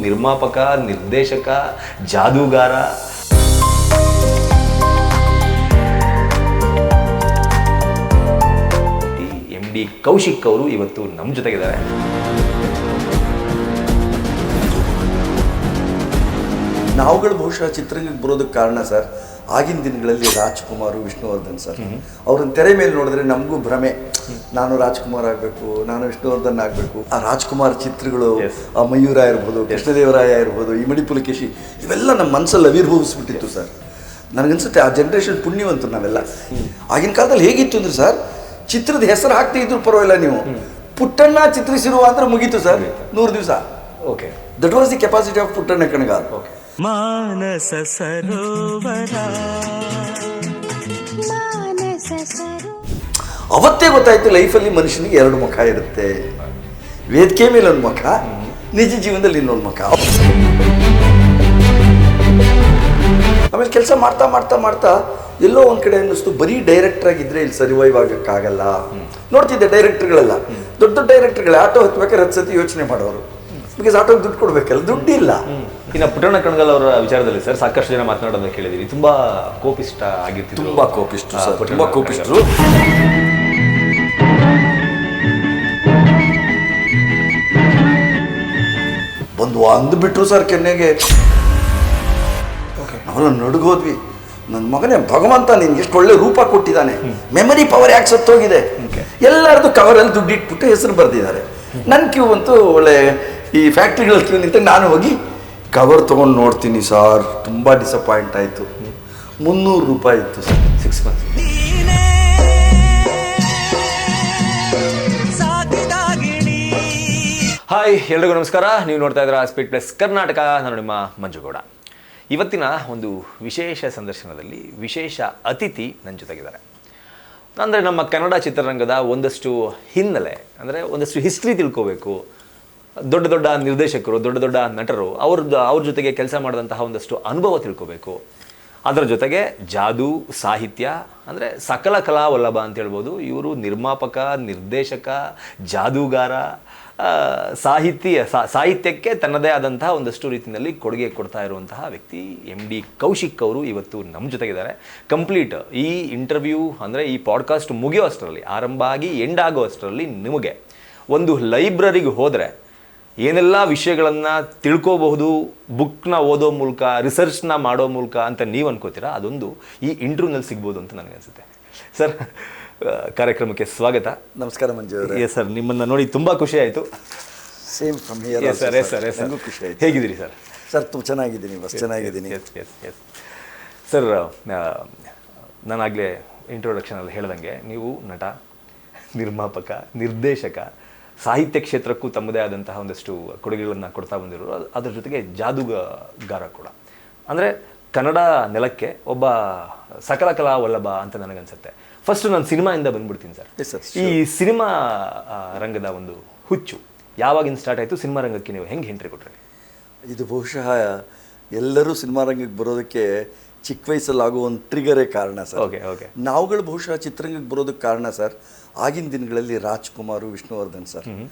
ನಿರ್ಮಾಪಕ, ನಿರ್ದೇಶಕ, ಜಾದೂಗಾರ. MD ಕೌಶಿಕ್ ಅವರು ಇವತ್ತು ನಮ್ಮ ಜೊತೆಗಿದ್ದಾರೆ. ನಾವುಗಳು ಬಹುಶಃ ಚಿತ್ರರಂಗಕ್ಕೆ ಬರೋದಕ್ಕೆ ಕಾರಣ ಸರ್, ಆಗಿನ ದಿನಗಳಲ್ಲಿ ರಾಜ್ಕುಮಾರ್, ವಿಷ್ಣುವರ್ಧನ್ ಸರ್, ಅವ್ರನ್ನ ತೆರೆ ಮೇಲೆ ನೋಡಿದ್ರೆ ನಮಗೂ ಭ್ರಮೆ, ನಾನು ರಾಜ್ಕುಮಾರ್ ಆಗಬೇಕು, ನಾನು ವಿಷ್ಣುವರ್ಧನ್ ಆಗಬೇಕು. ಆ ರಾಜ್ಕುಮಾರ್ ಚಿತ್ರಗಳು, ಆ ಮಯೂರ ಇರ್ಬೋದು, ಕೃಷ್ಣದೇವರಾಯ ಇರ್ಬೋದು, ಈ ಮಡಿ ಪುಲಕೇಶಿ, ಇವೆಲ್ಲ ನಮ್ಮ ಮನಸ್ಸಲ್ಲಿ ಅವಿರ್ಭವಿಸ್ಬಿಟ್ಟಿತ್ತು ಸರ್. ನನಗನ್ಸುತ್ತೆ ಆ ಜನ್ರೇಷನ್ ಪುಣ್ಯವಂತರು ನಾವೆಲ್ಲ. ಆಗಿನ ಕಾಲದಲ್ಲಿ ಹೇಗಿತ್ತು ಅಂದ್ರೆ ಸರ್, ಚಿತ್ರದ ಹೆಸರು ಹಾಕ್ತಾ ಇದ್ರು ಪರವಾಗಿಲ್ಲ, ನೀವು ಪುಟ್ಟಣ್ಣ ಚಿತ್ರಿಸಿರುವ ಅಂದ್ರೆ ಮುಗೀತು ಸರ್, 100 ದಿವಸ. Okay, that was the capacity of Puttanna Kanagal. Manasa Sarovara. ಅವತ್ತೇ ಗೊತ್ತಾಯ್ತು ಲೈಫಲ್ಲಿ ಮನುಷ್ಯನಿಗೆ 2 ಮುಖ ಇರುತ್ತೆ. ವೇದಿಕೆ ಮೇಲೆ ಒಂದು ಮುಖ, ನಿಜ ಜೀವನದಲ್ಲಿ ಇನ್ನೊಂದು ಮುಖ. ಆಮೇಲೆ ಕೆಲಸ ಮಾಡ್ತಾ ಮಾಡ್ತಾ ಮಾಡ್ತಾ ಎಲ್ಲೋ ಒಂದು ಕಡೆ ಅನ್ನಿಸ್ತು, ಬರೀ ಡೈರೆಕ್ಟರ್ ಆಗಿದ್ರೆ ಇಲ್ಲಿ ಸರ್ವೈವ್ ಆಗೋಕ್ಕಾಗಲ್ಲ. ನೋಡ್ತಿದ್ದೆ ಡೈರೆಕ್ಟರ್ಗಳೆಲ್ಲ, ದೊಡ್ಡ ದೊಡ್ಡ ಡೈರೆಕ್ಟರ್ಗಳೇ ಆಟೋ ಹತ್ಬೇಕಾದ್ರೆ 10 ಸತಿ ಯೋಚನೆ ಮಾಡೋರು, ಬಿಕಾಸ್ ಆಟೋಗೆ ದುಡ್ಡು ಕೊಡ್ಬೇಕಲ್ಲ, ದುಡ್ಡಿಲ್ಲ. ಇನ್ನು ಪುಟ್ಟಣ್ಣ ಕಣಗಾಲ್ ಅವರ ವಿಚಾರದಲ್ಲಿ ಸರ್ ಸಾಕಷ್ಟು ಜನ ಮಾತನಾಡೋದನ್ನ ಕೇಳಿದ್ದೀವಿ. ತುಂಬಾ ಕೋಪಿಷ್ಟ ಆಗಿರ್ತಿದ್ರು. ತುಂಬಾ ಕೋಪಿಸ್ಟ್ರು ಸರ್, ತುಂಬಾ ಕೋಪಿಸ್ಟ್ರು. ಬಂದು ಅಂದ್ಬಿಟ್ರು ಸರ್ ಕೆನ್ನೆಗೆ. ನಾವೆಲ್ಲ ನಡುಗೋದ್ವಿ. ನನ್ನ ಮಗನೇ ಭಗವಂತ ನಿನ್ಗೆ ಎಷ್ಟು ಒಳ್ಳೆ ರೂಪ ಕೊಟ್ಟಿದ್ದಾನೆ, ಮೆಮರಿ ಪವರ್ ಯಾಕೆ ಸತ್ತೋಗಿದೆ. ಎಲ್ಲರದು ಕವರಲ್ಲಿ ದುಡ್ಡು ಇಟ್ಬಿಟ್ಟು ಹೆಸರು ಬರೆದಿದ್ದಾರೆ. ನನ್ನ ಕ್ಯೂ ಅಂತೂ ಒಳ್ಳೆ ಈ ಫ್ಯಾಕ್ಟ್ರಿಗಳ ಕ್ಯೂ ನಿಂತ ನಾನು ಹೋಗಿ ಕವರ್ ತೊಗೊಂಡು ನೋಡ್ತೀನಿ ಸರ್, ತುಂಬ ಡಿಸಪಾಯಿಂಟ್ ಆಯಿತು. 300 ರೂಪಾಯಿ ಇತ್ತು ಸರ್, 6 months. ಹಾಯ್, ಎಲ್ರಿಗೂ ನಮಸ್ಕಾರ. ನೀವು ನೋಡ್ತಾ ಇದ್ದೀರಾ ಸ್ಪೀಡ್ ಪ್ಲಸ್ ಕರ್ನಾಟಕ. ನಾನು ನಿಮ್ಮ ಮಂಜುಗೌಡ. ಇವತ್ತಿನ ಒಂದು ವಿಶೇಷ ಸಂದರ್ಶನದಲ್ಲಿ ವಿಶೇಷ ಅತಿಥಿ ನನ್ನ ಜೊತೆಗಿದ್ದಾರೆ. ಅಂದರೆ ನಮ್ಮ ಕನ್ನಡ ಚಿತ್ರರಂಗದ ಒಂದಷ್ಟು ಹಿನ್ನೆಲೆ, ಅಂದರೆ ಒಂದಷ್ಟು ಹಿಸ್ಟ್ರಿ ತಿಳ್ಕೋಬೇಕು. ದೊಡ್ಡ ದೊಡ್ಡ ನಿರ್ದೇಶಕರು, ದೊಡ್ಡ ದೊಡ್ಡ ನಟರು, ಅವ್ರ ಜೊತೆಗೆ ಕೆಲಸ ಮಾಡಿದಂತಹ ಒಂದಷ್ಟು ಅನುಭವ ತಿಳ್ಕೋಬೇಕು. ಅದರ ಜೊತೆಗೆ ಜಾದು, ಸಾಹಿತ್ಯ, ಅಂದರೆ ಸಕಲ ಕಲಾ ವಲ್ಲಭ ಅಂತ ಹೇಳ್ಬೋದು. ಇವರು ನಿರ್ಮಾಪಕ, ನಿರ್ದೇಶಕ, ಜಾದೂಗಾರ, ಸಾಹಿತ್ಯಕ್ಕೆ ತನ್ನದೇ ಆದಂತಹ ಒಂದಷ್ಟು ರೀತಿಯಲ್ಲಿ ಕೊಡುಗೆ ಕೊಡ್ತಾ ಇರುವಂತಹ ವ್ಯಕ್ತಿ MD ಕೌಶಿಕ್ ಅವರು ಇವತ್ತು ನಮ್ಮ ಜೊತೆಗಿದ್ದಾರೆ. ಕಂಪ್ಲೀಟ್ ಈ ಇಂಟರ್ವ್ಯೂ, ಅಂದರೆ ಈ ಪಾಡ್ಕಾಸ್ಟ್ ಮುಗಿಯೋ ಅಷ್ಟರಲ್ಲಿ, ಆರಂಭ ಆಗಿ ಎಂಡ್ ಆಗೋ ಅಷ್ಟರಲ್ಲಿ ನಿಮಗೆ ಒಂದು ಲೈಬ್ರರಿಗೆ ಹೋದರೆ ಏನೆಲ್ಲ ವಿಷಯಗಳನ್ನು ತಿಳ್ಕೋಬಹುದು, ಬುಕ್ನ ಓದೋ ಮೂಲಕ, ರಿಸರ್ಚ್ನ ಮಾಡೋ ಮೂಲಕ ಅಂತ ನೀವು ಅನ್ಕೋತೀರಾ, ಅದೊಂದು ಈ ಇಂಟರ್ವ್ಯೂನಲ್ಲಿ ಸಿಗ್ಬೋದು ಅಂತ ನನಗನ್ಸುತ್ತೆ. ಸರ್, ಕಾರ್ಯಕ್ರಮಕ್ಕೆ ಸ್ವಾಗತ. ನಮಸ್ಕಾರ ಮಂಜು ಅವರೇ. ಎಸ್ ಸರ್, ನಿಮ್ಮನ್ನು ನೋಡಿ ತುಂಬ ಖುಷಿ ಆಯಿತು. Same from here. Yes sir, yes sir, yes sir, ಖುಷಿ ಆಯಿತು. ಹೇಗಿದ್ದೀರಿ ಸರ್? ಸರ್ ತುಂಬ ಚೆನ್ನಾಗಿದ್ದೀನಿ, ಬಸ್ ಚೆನ್ನಾಗಿದ್ದೀನಿ. ಎಸ್ ಎಸ್ ಎಸ್ ಸರ್, ನಾನಾಗಲೇ ಇಂಟ್ರೊಡಕ್ಷನಲ್ಲಿ ಹೇಳ್ದಂಗೆ ನೀವು ನಟ, ನಿರ್ಮಾಪಕ, ನಿರ್ದೇಶಕ, ಸಾಹಿತ್ಯ ಕ್ಷೇತ್ರಕ್ಕೂ ತಮ್ಮದೇ ಆದಂತಹ ಒಂದಷ್ಟು ಕೊಡುಗೆಗಳನ್ನು ಕೊಡ್ತಾ ಬಂದಿರೋರು. ಅದರ ಜೊತೆಗೆ ಜಾದೂಗಾರ ಕೂಡ. ಅಂದರೆ ಕನ್ನಡ ನೆಲಕ್ಕೆ ಒಬ್ಬ ಸಕಲ ಕಲಾ ವಲ್ಲಭ ಅಂತ ನನಗನ್ಸುತ್ತೆ. ಫಸ್ಟ್ ನಾನು ಸಿನಿಮಾಯಿಂದ ಬಂದ್ಬಿಡ್ತೀನಿ ಸರ್. ಈ ಸಿನಿಮಾ ರಂಗದ ಒಂದು ಹುಚ್ಚು ಯಾವಾಗಿಂದ ಸ್ಟಾರ್ಟ್ ಆಯಿತು? ಸಿನಿಮಾ ರಂಗಕ್ಕೆ ನೀವು ಹೆಂಗೆ ಎಂಟ್ರಿ ಕೊಟ್ರಿ? ಇದು ಬಹುಶಃ ಎಲ್ಲರೂ ಸಿನಿಮಾ ರಂಗಕ್ಕೆ ಬರೋದಕ್ಕೆ ಚಿಕ್ಕ ವಯಸ್ಸಲ್ಲಿ ಆಗೋ ಒಂದು ಟ್ರಿಗರೇ ಕಾರಣ ಸರ್. Okay okay. ನಾವುಗಳು ಬಹುಶಃ ಚಿತ್ರರಂಗಕ್ಕೆ ಬರೋದಕ್ಕೆ ಕಾರಣ ಸರ್, ಆಗಿನ ದಿನಗಳಲ್ಲಿ ರಾಜ್ಕುಮಾರ್, ವಿಷ್ಣುವರ್ಧನ್ ಸರ್,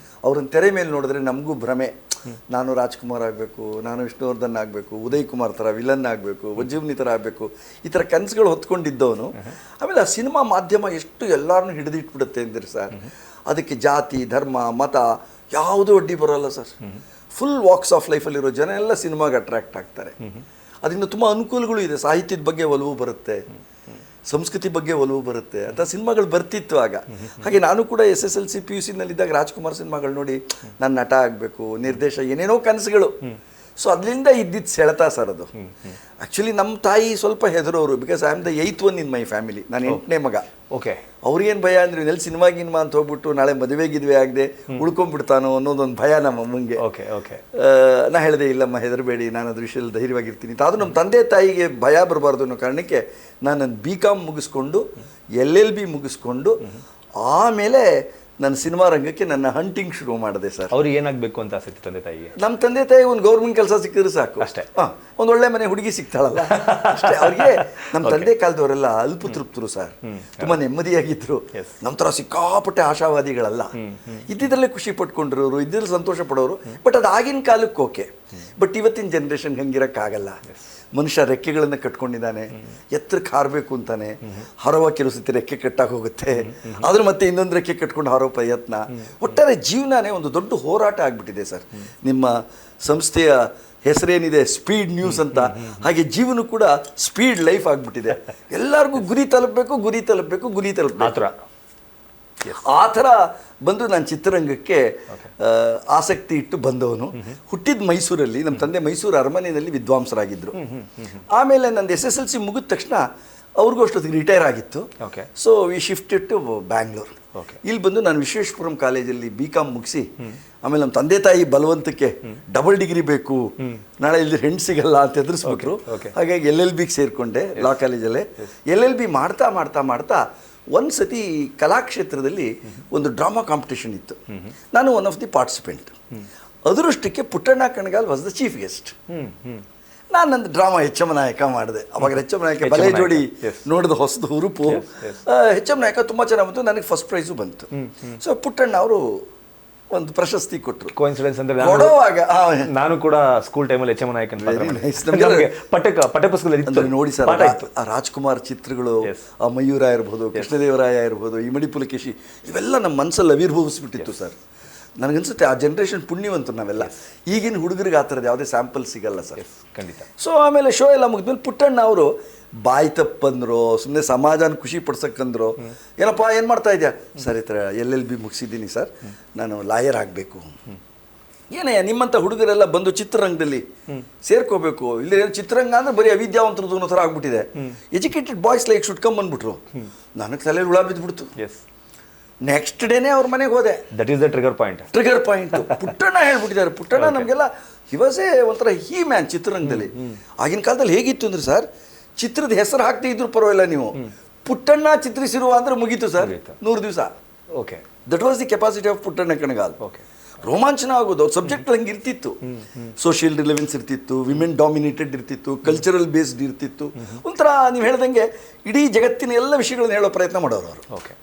ಅವ್ರನ್ನ ತೆರೆ ಮೇಲೆ ನೋಡಿದ್ರೆ ನಮಗೂ ಭ್ರಮೆ, ನಾನು ರಾಜ್ಕುಮಾರ್ ಆಗಬೇಕು, ನಾನು ವಿಷ್ಣುವರ್ಧನ್ ಆಗಬೇಕು, ಉದಯ್ ಕುಮಾರ್ ಥರ ವಿಲನ್ ಆಗಬೇಕು, ವಜ್ಜೀವ್ನಿ ಥರ ಆಗಬೇಕು, ಈ ಥರ ಕನಸುಗಳು ಹೊತ್ಕೊಂಡಿದ್ದವನು. ಆಮೇಲೆ ಆ ಸಿನಿಮಾ ಮಾಧ್ಯಮ ಎಷ್ಟು ಎಲ್ಲರನ್ನೂ ಹಿಡಿದಿಟ್ಬಿಡುತ್ತೆ ಅಂದರೆ ಸರ್, ಅದಕ್ಕೆ ಜಾತಿ, ಧರ್ಮ, ಮತ ಯಾವುದೂ ಅಡ್ಡಿ ಬರೋಲ್ಲ ಸರ್. ಫುಲ್ ವಾಕ್ಸ್ ಆಫ್ ಲೈಫಲ್ಲಿರೋ ಜನ ಎಲ್ಲ ಸಿನಿಮಾಗೆ ಅಟ್ರಾಕ್ಟ್ ಆಗ್ತಾರೆ. ಅದರಿಂದ ತುಂಬ ಅನುಕೂಲಗಳು ಇದೆ. ಸಾಹಿತ್ಯದ ಬಗ್ಗೆ ಒಲವು ಬರುತ್ತೆ, ಸಂಸ್ಕೃತಿ ಬಗ್ಗೆ ಒಲವು ಬರುತ್ತೆ ಅಂತ ಸಿನಿಮಾಗಳು ಬರ್ತಿತ್ತು ಆಗ. ಹಾಗೆ ನಾನು ಕೂಡ SSLC PUC ನಲ್ಲಿದ್ದಾಗ ರಾಜ್ಕುಮಾರ್ ಸಿನಿಮಾಗಳು ನೋಡಿ ನಾನು ನಟ ಆಗಬೇಕು, ನಿರ್ದೇಶ, ಏನೇನೋ ಕನಸುಗಳು. ಸೊ ಅದರಿಂದ ಇದ್ದಿದ್ದು ಸೆಳೆತ ಸರ್ ಅದು. ಆ್ಯಕ್ಚುಲಿ ನಮ್ಮ ತಾಯಿ ಸ್ವಲ್ಪ ಹೆದರೋರು, because I am the 8th one in my family. ನಾನು 8ನೇ ಮಗ. ಓಕೆ. ಅವ್ರಿಗೇನು ಭಯ ಅಂದರೆ ಇನ್ನೆಲ್ಲಿ ಸಿನಿಮಾ ಅಂತ ಹೋಗ್ಬಿಟ್ಟು ನಾಳೆ ಮದುವೆಗಿದ್ವಿ ಆಗದೆ ಉಳ್ಕೊಂಡ್ಬಿಡ್ತಾನೋ ಅನ್ನೋದೊಂದು ಭಯ ನಮ್ಮ ಅಮ್ಮಂಗೆ. Okay okay. ನಾ ಹೇಳಿದೆ, ಇಲ್ಲಮ್ಮ ಹೆದರಬೇಡಿ, ನಾನು ಅದ್ರ ವಿಷಯದಲ್ಲಿ ಧೈರ್ಯವಾಗಿರ್ತೀನಿ. ಅದು ನಮ್ಮ ತಂದೆ ತಾಯಿಗೆ ಭಯ ಬರಬಾರ್ದು ಅನ್ನೋ ಕಾರಣಕ್ಕೆ ನಾನು BCom ಮುಗಿಸ್ಕೊಂಡು LLB ಮುಗಿಸ್ಕೊಂಡು ಆಮೇಲೆ ನನ್ನ ಸಿನಿಮಾ ರಂಗಕ್ಕೆ ನನ್ನ ಹಂಟಿಂಗ್ ಶುರು ಮಾಡಿದೆ ಸರ್. ಅವ್ರಿಗೆ ಏನಾಗಬೇಕು ಅಂತ ಆಸಕ್ತಿ ತಂದೆ ತಾಯಿಗೆ? ನಮ್ಮ ತಂದೆ ತಾಯಿ ಒಂದು ಗೌರ್ಮೆಂಟ್ ಕೆಲಸ ಸಿಕ್ಕಿದ್ರೆ ಸಾಕು ಅಷ್ಟೇ. ಒಂದು ಒಳ್ಳೆ ಮನೆ ಹುಡುಗಿ ಸಿಗ್ತಾಳಲ್ಲ ಅಷ್ಟೇ. ಅವ್ರಿಗೆ ನಮ್ಮ ತಂದೆ ಕಾಲದವರೆಲ್ಲ ಅಲ್ಪತೃಪ್ತರು ಸರ್, ತುಂಬ ನೆಮ್ಮದಿಯಾಗಿದ್ರು. ನಮ್ಮ ಥರ ಸಿಕ್ಕಾಪಟ್ಟೆ ಆಶಾವಾದಿಗಳಲ್ಲ, ಇದ್ದಿದ್ರಲ್ಲೇ ಖುಷಿ ಪಟ್ಕೊಂಡಿರೋರು, ಇದ್ರಲ್ಲಿ ಸಂತೋಷ ಪಡೋರು. ಬಟ್ ಅದು ಆಗಿನ ಕಾಲಕ್ಕೆ ಓಕೆ. ಬಟ್ ಇವತ್ತಿನ ಜನ್ರೇಷನ್ಗೆ ಹಂಗಿರೋಕ್ಕಾಗಲ್ಲ. ಮನುಷ್ಯ ರೆಕ್ಕೆಗಳನ್ನು ಕಟ್ಕೊಂಡಿದ್ದಾನೆ, ಎತ್ತರಕ್ಕೆ ಹಾರಬೇಕು ಅಂತಾನೆ, ಹಾರುವ ಕೆಲವು ಸತಿ ರೆಕ್ಕೆ ಕಟ್ಟಾಗಿ ಹೋಗುತ್ತೆ, ಆದ್ರೆ ಮತ್ತೆ ಇನ್ನೊಂದು ರೆಕ್ಕೆ ಕಟ್ಕೊಂಡು ಹಾರೋ ಪ್ರಯತ್ನ. ಒಟ್ಟಾರೆ ಜೀವನನೇ ಒಂದು ದೊಡ್ಡ ಹೋರಾಟ ಆಗಿಬಿಟ್ಟಿದೆ ಸರ್. ನಿಮ್ಮ ಸಂಸ್ಥೆಯ ಹೆಸರೇನಿದೆ ಸ್ಪೀಡ್ ನ್ಯೂಸ್ ಅಂತ, ಹಾಗೆ ಜೀವನ ಕೂಡ ಸ್ಪೀಡ್ ಲೈಫ್ ಆಗಿಬಿಟ್ಟಿದೆ. ಎಲ್ಲರಿಗೂ ಗುರಿ ತಲುಪಬೇಕು, ಗುರಿ ತಲುಪಬೇಕು, ಗುರಿ ತಲುಪಬೇಕು ಆ ಥರ ಬಂದು ನಾನು ಚಿತ್ರರಂಗಕ್ಕೆ ಆಸಕ್ತಿ ಇಟ್ಟು ಬಂದವನು. ಹುಟ್ಟಿದ ಮೈಸೂರಲ್ಲಿ, ನಮ್ಮ ತಂದೆ ಮೈಸೂರು ಅರಮನೆಯಲ್ಲಿ ವಿದ್ವಾಂಸರಾಗಿದ್ದರು. ಆಮೇಲೆ ನಂದು SSLC ಮುಗಿದ ತಕ್ಷಣ ಅವ್ರಿಗೂ ಅಷ್ಟೊತ್ತಿಗೆ ರಿಟೈರ್ ಆಗಿತ್ತು. So we shifted to Bangalore. ಇಲ್ಲಿ ಬಂದು ನಾನು ವಿಶ್ವೇಶ್ವರಂ ಕಾಲೇಜಲ್ಲಿ BCom ಮುಗಿಸಿ, ಆಮೇಲೆ ನಮ್ಮ ತಂದೆ ತಾಯಿ ಬಲವಂತಕ್ಕೆ ಡಬಲ್ ಡಿಗ್ರಿ ಬೇಕು, ನಾಳೆ ಇಲ್ಲಿ ಹೆಣ್ಣು ಸಿಗಲ್ಲ ಅಂತ ಎದುರಿಸ್ಬಿಟ್ರು. ಹಾಗಾಗಿ LLBಗೆ ಸೇರಿಕೊಂಡೆ ಲಾ ಕಾಲೇಜಲ್ಲೇ. LLB ಮಾಡ್ತಾ ಮಾಡ್ತಾ ಮಾಡ್ತಾ ಒಂದು ಸತಿ ಕಲಾಕ್ಷೇತ್ರದಲ್ಲಿ ಒಂದು ಡ್ರಾಮಾ ಕಾಂಪಿಟೇಷನ್ ಇತ್ತು. ನಾನು ಒನ್ ಆಫ್ ದಿ ಪಾರ್ಟಿಸಿಪೆಂಟ್. ಅದರಷ್ಟಕ್ಕೆ Puttanna Kanagal was the chief guest. ನಾನು ನಂದು ಡ್ರಾಮಾ HM ನಾಯಕ ಮಾಡಿದೆ. ಅವಾಗ HM ನಾಯಕ ಬಲೆ ಜೋಡಿ ನೋಡಿದ ಹೊಸದು ಹುರುಪು. HM ನಾಯಕ ತುಂಬ ಚೆನ್ನಾಗಿ ಬಂತು, ನನಗೆ ಫಸ್ಟ್ ಪ್ರೈಸು ಬಂತು. ಸೊ ಪುಟ್ಟಣ್ಣ ಅವರು ಒಂದು ಪ್ರಶಸ್ತಿ ಕೊಟ್ಟರು. ಕೋಇನ್ಸಿಡೆನ್ಸ್ ಅಂದ್ರೆ ಕೊಡುವಾಗ ನಾನು ಕೂಡ ಸ್ಕೂಲ್ ಟೈಮಲ್ಲಿ HM ನಾಯಕ ಪಠ್ಯಪುಸ್ತಕದಲ್ಲಿ ನೋಡಿ ಸರ್, ರಾಜ್ಕುಮಾರ್ ಚಿತ್ರಗಳು, ಮಯೂರ ಇರ್ಬೋದು, ಕೃಷ್ಣದೇವರಾಯ ಇರ್ಬೋದು, ಇಮಡಿ ಪುಲಕೇಶಿ, ಇವೆಲ್ಲ ನಮ್ಮ ಮನಸ್ಸಲ್ಲಿ ಅವಿರ್ಭವಿಸ್ಬಿಟ್ಟಿತ್ತು ಸರ್. ನನಗನ್ಸುತ್ತೆ ಆ ಜನ್ರೇಷನ್ ಪುಣ್ಯವಂತರು ನಾವೆಲ್ಲ. ಈಗಿನ ಹುಡುಗರಿಗೆ ಆ ಥರದ್ದು ಯಾವುದೇ ಸ್ಯಾಂಪಲ್ ಸಿಗಲ್ಲ ಸರ್, ಖಂಡಿತ. ಸೊ ಆಮೇಲೆ ಶೋ ಎಲ್ಲ ಮುಗಿದ್ಮೇಲೆ ಪುಟ್ಟಣ್ಣ ಅವರು ಬಾಯಿ ತಪ್ಪಂದ್ರು, ಸುಮ್ಮನೆ ಸಮಾಜನ ಖುಷಿ ಪಡ್ಸಕ್ಕಂದ್ರು. ಏನಪ್ಪ ಏನು ಮಾಡ್ತಾ ಇದೆಯಾ ಸರ್? ಈ ಥರ LLB ಮುಗಿಸಿದ್ದೀನಿ ಸರ್, ನಾನು ಲಾಯರ್ ಆಗಬೇಕು. ಏನೇ ನಿಮ್ಮಂಥ ಹುಡುಗರೆಲ್ಲ ಬಂದು ಚಿತ್ರರಂಗದಲ್ಲಿ ಸೇರ್ಕೋಬೇಕು, ಇಲ್ಲಿ ಚಿತ್ರರಂಗ ಅಂದರೆ ಬರೀ ಅವಿದ್ಯಾವಂತರದ್ದು ಅನ್ನೋ ಥರ ಆಗ್ಬಿಟ್ಟಿದೆ. ಎಜುಕೇಟೆಡ್ ಬಾಯ್ಸ್ ಲೈಕ್ ಶುಟ್ಕೊಂಡ್ ಬಂದ್ಬಿಟ್ರು. ನನಗೆ ತಲೆಯಲ್ಲಿ ಹುಳ ಬಿದ್ದುಬಿಡ್ತು. ನೆಕ್ಸ್ಟ್ ಡೇನೇ ಅವ್ರ ಮನೆಗೆ ಹೋದೆ. That is the trigger point. Puttanna ಹೇಳ್ಬಿಟ್ಟಿದ್ದಾರೆ. ಪುಟ್ಟಣ್ಣ ನಮಗೆಲ್ಲ ಇವಸೇ ಒಂಥರ ಹೀ ಮ್ಯಾನ್ ಚಿತ್ರರಂಗದಲ್ಲಿ. ಆಗಿನ ಕಾಲದಲ್ಲಿ ಹೇಗಿತ್ತು ಅಂದ್ರೆ ಸರ್, ಚಿತ್ರದ ಹೆಸರು ಹಾಕ್ತಾ ಇದ್ರು ಪರವಾಗಿಲ್ಲ, ನೀವು ಪುಟ್ಟಣ್ಣ ಚಿತ್ರಿಸಿರುವ ಅಂದ್ರೆ ಮುಗೀತು ಸರ್, 100 ದಿವಸ. That was the capacity of Puttanna Kanagal. ರೋಮಾಂಚನ ಆಗೋದು. ಅವ್ರ ಸಬ್ಜೆಕ್ಟ್ ಹಂಗೆ ಇರ್ತಿತ್ತು. ಸೋಷಿಯಲ್ ರಿಲೆವೆನ್ಸ್ ಇರ್ತಿತ್ತು, ವಿಮೆನ್ ಡಾಮಿನೇಟೆಡ್ ಇರ್ತಿತ್ತು, ಕಲ್ಚರಲ್ ಬೇಸ್ಡ್ ಇರ್ತಿತ್ತು. ಒಂಥರ ನೀವು ಹೇಳ್ದಂಗೆ ಇಡೀ ಜಗತ್ತಿನ ಎಲ್ಲ ವಿಷಯಗಳನ್ನ ಹೇಳೋ ಪ್ರಯತ್ನ ಮಾಡೋರು ಅವರು.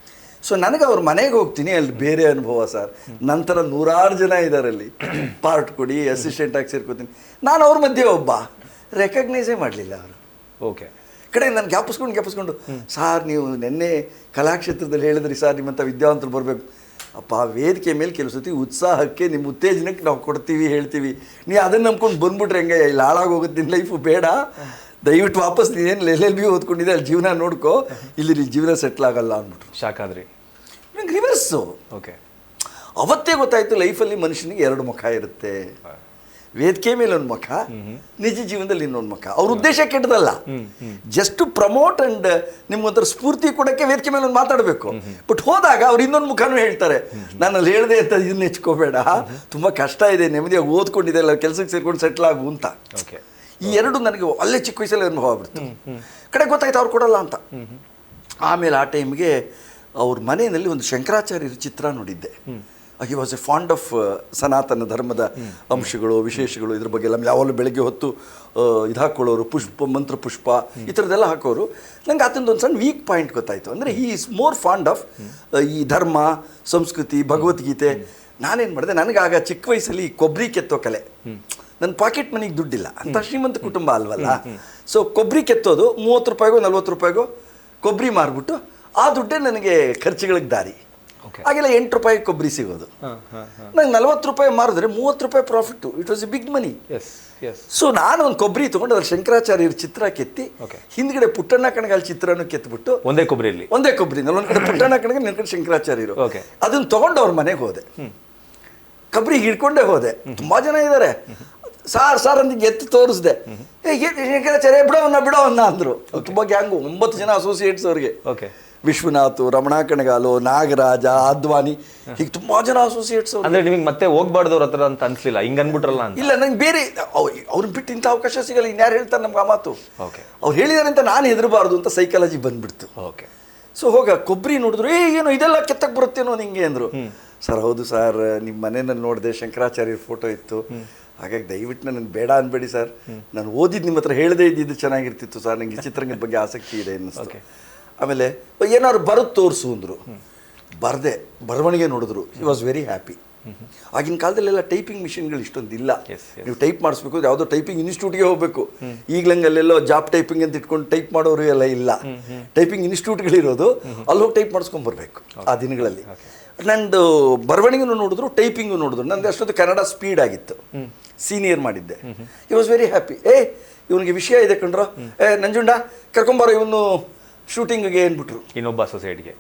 ಸೊ ನನಗೆ ಅವ್ರ ಮನೆಗೆ ಹೋಗ್ತೀನಿ, ಅಲ್ಲಿ ಬೇರೆ ಅನುಭವ ಸರ್. ನಂತರ 100 ಜನ ಇದ್ದಾರೆ ಅಲ್ಲಿ, ಪಾರ್ಟ್ ಕೊಡಿ, ಅಸಿಸ್ಟೆಂಟ್ ಆಗಿ ಸೇರ್ಕೋತೀನಿ. ನಾನು ಅವ್ರ ಮಧ್ಯೆ ಒಬ್ಬ, ರೆಕಗ್ನೈಸೇ ಮಾಡಲಿಲ್ಲ ಅವರು. ಕಡೆ ನಾನು ಜ್ಞಾಪಿಸ್ಕೊಂಡು ಸಾರ್ ನೀವು ನಿನ್ನೆ ಕಲಾಕ್ಷೇತ್ರದಲ್ಲಿ ಹೇಳಿದ್ರಿ ಸರ್, ನಿಮ್ಮಂಥ ವಿದ್ಯಾವಂತರು ಬರಬೇಕು. ಅಪ್ಪ, ವೇದಿಕೆ ಮೇಲೆ ಕೆಲವು ಸತಿ ಉತ್ಸಾಹಕ್ಕೆ ನಿಮ್ಮ ಉತ್ತೇಜನಕ್ಕೆ ನಾವು ಕೊಡ್ತೀವಿ, ಹೇಳ್ತೀವಿ, ನೀವು ಅದನ್ನು ನಂಬ್ಕೊಂಡು ಬಂದ್ಬಿಟ್ರೆ ಹೆಂಗೆ, ಇಲ್ಲಿ ಹಾಳಾಗೋಗುತ್ತೆ ನಿನ್ನ ಲೈಫು, ಬೇಡ, ದಯವಿಟ್ಟು ವಾಪಸ್ ನೀನೇನು LLB ಓದ್ಕೊಂಡಿದ್ದೆ ಅಲ್ಲಿ ಜೀವನ ನೋಡ್ಕೋ, ಇಲ್ಲಿ ಜೀವನ ಸೆಟ್ಲ್ ಆಗಲ್ಲ ಅಂದ್ಬಿಟ್ರು. ಶಾಕ್ ಆದ್ರಿ? ನಂಗೆ ರಿವರ್ಸು. ಅವತ್ತೇ ಗೊತ್ತಾಯ್ತು ಲೈಫಲ್ಲಿ ಮನುಷ್ಯನಿಗೆ 2 ಮುಖ ಇರುತ್ತೆ. ವೇದಿಕೆ ಮೇಲೆ ಒಂದು ಮುಖ, ನಿಜ ಜೀವನದಲ್ಲಿ ಇನ್ನೊಂದು ಮುಖ. ಅವ್ರ ಉದ್ದೇಶ ಕೆಟ್ಟದಲ್ಲ, ಜಸ್ಟ್ ಟು ಪ್ರಮೋಟ್ ಅಂಡ್ ನಿಮ್ಗೊಂಥರ ಸ್ಫೂರ್ತಿ ಕೊಡೋಕ್ಕೆ ವೇದಿಕೆ ಮೇಲೆ ಒಂದು ಮಾತಾಡಬೇಕು. ಬಟ್ ಹೋದಾಗ ಅವ್ರು ಇನ್ನೊಂದು ಮುಖನೂ ಹೇಳ್ತಾರೆ, ನಾನು ಅಲ್ಲಿ ಹೇಳಿದೆ ಅಂತ ಇದನ್ನ ಹೆಚ್ಕೋಬೇಡ, ತುಂಬ ಕಷ್ಟ ಇದೆ, ನೆಮ್ಮದಿಯಾಗಿ ಓದ್ಕೊಂಡಿದೆ, ಎಲ್ಲ ಕೆಲಸಕ್ಕೆ ಸೇರ್ಕೊಂಡು ಸೆಟ್ಲ್ ಆಗು ಅಂತ. ಈ 2 ನನಗೆ ಅಲ್ಲೇ ಚಿಕ್ಕ ವಯಸ್ಸಲ್ಲಿ ಅನುಭವ ಆಗ್ಬಿಡ್ತು. ಕಡೆ ಗೊತ್ತಾಯ್ತು ಅವ್ರು ಕೊಡಲ್ಲ ಅಂತ. ಆಮೇಲೆ ಆ ಟೈಮ್ಗೆ ಅವ್ರ ಮನೆಯಲ್ಲಿ ಒಂದು ಶಂಕರಾಚಾರ್ಯರ ಚಿತ್ರ ನೋಡಿದ್ದೆ. He was A fond of ಸನಾತನ ಧರ್ಮದ ಅಂಶಗಳು, ವಿಶೇಷಗಳು, ಇದ್ರ ಬಗ್ಗೆ ಎಲ್ಲ ಯಾವಾಗಲೂ ಬೆಳಗ್ಗೆ ಹೊತ್ತು ಇದು ಹಾಕ್ಕೊಳ್ಳೋರು, ಮಂತ್ರ ಪುಷ್ಪ ಈ ಥರದ್ದೆಲ್ಲ ಹಾಕೋರು. ನಂಗೆ ಆತಂದೊಂದು ಸಣ್ಣ ವೀಕ್ ಪಾಯಿಂಟ್ ಗೊತ್ತಾಯಿತು. ಅಂದರೆ he is more fond of ಈ ಧರ್ಮ, ಸಂಸ್ಕೃತಿ, ಭಗವದ್ಗೀತೆ. ನಾನೇನು ಮಾಡಿದೆ, ನನಗಾಗ ಚಿಕ್ಕ ವಯಸ್ಸಲ್ಲಿ ಕೊಬ್ಬರಿ ಕೆತ್ತೋ ಕಲೆ. ನನ್ನ ಪಾಕೆಟ್ ಮನಿಗೆ ದುಡ್ಡಿಲ್ಲ ಅಂತ, ಶ್ರೀಮಂತ ಕುಟುಂಬ ಅಲ್ವಲ್ಲ. ಸೊ ಕೊಬ್ಬರಿ ಕೆತ್ತೋದು 30 ರೂಪಾಯಿಗೋ 40 ರೂಪಾಯಿಗೋ ಕೊಬ್ಬರಿ ಮಾರ್ಬಿಟ್ಟು ಆ ದುಡ್ಡೇ ನನಗೆ ಖರ್ಚುಗಳಿಗೆ ದಾರಿ. ಹಾಗೆಲ್ಲ 8 ರೂಪಾಯಿ ಕೊಬ್ಬರಿ ಸಿಗೋದು. ನಂಗೆ 40 ರೂಪಾಯಿ ಮಾರಿದ್ರೆ 30 ರೂಪಾಯಿ profit. It was a big money. So ನಾನು ಒಂದು ಕೊಬ್ಬರಿ ತೊಗೊಂಡು ಅದ್ರ ಶಂಕರಾಚಾರ್ಯರ ಚಿತ್ರ ಕೆತ್ತಿ, ಹಿಂದ್ಗಡೆ ಪುಟ್ಟಣ್ಣ ಕಣಗಾಲ್ ಚಿತ್ರನೂ ಕೆತ್ಬಿಟ್ಟು, ಒಂದೇ ಕೊಬ್ಬರಿನಲ್ಲಿ ಒಂದು ಕಡೆ ಪುಟ್ಟಣ್ಣ ಕಣಗಾಲ್, ಇನ್ನೊಂದು ಕಡೆ ಶಂಕರಾಚಾರ್ಯರು. ಅದನ್ನ ತೊಗೊಂಡು ಅವ್ರ ಮನೆಗೆ ಹೋದೆ, ಕೊಬ್ಬರಿ ಹಿಡ್ಕೊಂಡೇ ಹೋದೆ. ತುಂಬ ಜನ ಇದ್ದಾರೆ. ಸಾರ್ ಅಂದಿಗೆ ಎತ್ತಿ ತೋರಿಸ್ದೆ. ಶಂಕರಾಚಾರ್ಯ ಬಿಡೋವನ್ನ ಅಂದರು. ತುಂಬ ಗ್ಯಾಂಗು, 9 ಜನ ಅಸೋಸಿಯೇಟ್ಸ್ ಅವ್ರಿಗೆ. ವಿಶ್ವನಾಥ್, ರಮಣಾ ಕಣಗಾಲು, ನಾಗರಾಜ, ಅದ್ವಾನಿ, ಹೀಗೆ ತುಂಬಾ ಜನ ಅಸೋಸಿಯೇಟ್ಸ್. ಅಂದ್ರೆ ನಿಮಗೆ ಮತ್ತೆ ಹೋಗ್ಬಾರ್ದು ಅವ್ರ ಹತ್ರ ಅಂತ ಅನ್ಸ್ಲಿಲ್ಲ, ಹಿಂಗ ಅನ್ಬಿಟ್ರಲ್ಲ ಅಂತ? ಇಲ್ಲ, ನಂಗೆ ಬೇರೆ ಅವ್ರನ್ನ ಬಿಟ್ಟು ಇಂಥ ಅವಕಾಶ ಸಿಗಲ್ಲ. ಇನ್ಯಾರು ಹೇಳ್ತಾರೆ ನಮ್ಗೆ ಆ ಮಾತು? ಅವ್ರು ಹೇಳಿದಾರೆ ಅಂತ ನಾನು ಹೆದರಬಾರ್ದು ಅಂತ ಸೈಕಾಲಜಿ ಬಂದ್ಬಿಡ್ತು. ಸೊ ಹೋಗ ಕೊಬ್ಬರಿ ನೋಡಿದ್ರು, ಏನು ಇದೆಲ್ಲ ಕೆತ್ತಕ್ಕೆ ಬರುತ್ತೇನೋ ನಿಂಗೆ ಅಂದರು. ಸರ್ ಹೌದು ಸರ್, ನಿಮ್ಮ ಮನೆಯಲ್ಲಿ ನೋಡಿದೆ, ಶಂಕರಾಚಾರ್ಯರ ಫೋಟೋ ಇತ್ತು, ಹಾಗಾಗಿ ದಯವಿಟ್ಟು ನನ್ನ ಬೇಡ ಅನ್ಬೇಡಿ ಸರ್, ನಾನು ಓದಿದ್ದು ನಿಮ್ಮ ಹತ್ರ ಹೇಳದೇ ಇದ್ದಿದ್ದು ಚೆನ್ನಾಗಿರ್ತಿತ್ತು ಸರ್, ನನಗೆ ಚಿತ್ರರಂಗದ ಬಗ್ಗೆ ಆಸಕ್ತಿ ಇದೆ ಅನ್ನಿಸ್ತು. ಆಮೇಲೆ ಏನಾದ್ರು ಬರೋದು ತೋರಿಸು ಅಂದರು. ಬರದೆ ಬರವಣಿಗೆ ನೋಡಿದ್ರು. He was very happy. ಆಗಿನ ಕಾಲದಲ್ಲೆಲ್ಲ ಟೈಪಿಂಗ್ ಮಿಷಿನ್ಗಳು ಇಷ್ಟೊಂದಿಲ್ಲ. Yes, yes. ನೀವು ಟೈಪ್ ಮಾಡಿಸ್ಬೇಕು ಯಾವುದೋ ಟೈಪಿಂಗ್ ಇನ್ಸ್ಟಿಟ್ಯೂಟ್ಗೆ ಹೋಗಬೇಕು. ಈಗಲಂಗೆ ಅಲ್ಲೆಲ್ಲೋ ಜಾಬ್ ಟೈಪಿಂಗ್ ಅಂತ ಇಟ್ಕೊಂಡು ಟೈಪ್ ಮಾಡೋರು ಎಲ್ಲ ಇಲ್ಲ. ಟೈಪಿಂಗ್ ಇನ್ಸ್ಟಿಟ್ಯೂಟ್ಗಳಿರೋದು, ಅಲ್ಲಿ ಹೋಗಿ ಟೈಪ್ ಮಾಡಿಸ್ಕೊಂಡ್ಬರ್ಬೇಕು ಆ ದಿನಗಳಲ್ಲಿ. ನಂದು ಬರವಣಿಗೆನೂ ನೋಡಿದ್ರು, ಟೈಪಿಂಗು ನೋಡಿದ್ರು. ನಂದು ಅಷ್ಟೊತ್ತು ಕನ್ನಡ ಸ್ಪೀಡ್ ಆಗಿತ್ತು. ಸೀನಿಯರ್ ಮಾಡಿದ್ದೆ. ಈ ವಾಸ್ ವೆರಿ ಹ್ಯಾಪಿ. ಇವನಿಗೆ ವಿಷಯ ಇದೆ ಕಣ್ರೋ, ನಂಜುಂಡ ಕರ್ಕೊಂಬಾರೋ ಇವನು ಶೂಟಿಂಗ್ಗೆ ಏನ್ಬಿಟ್ರು. ಇನ್ನೊಬ್ಬ ಸೊಸೈಟಿಗೆ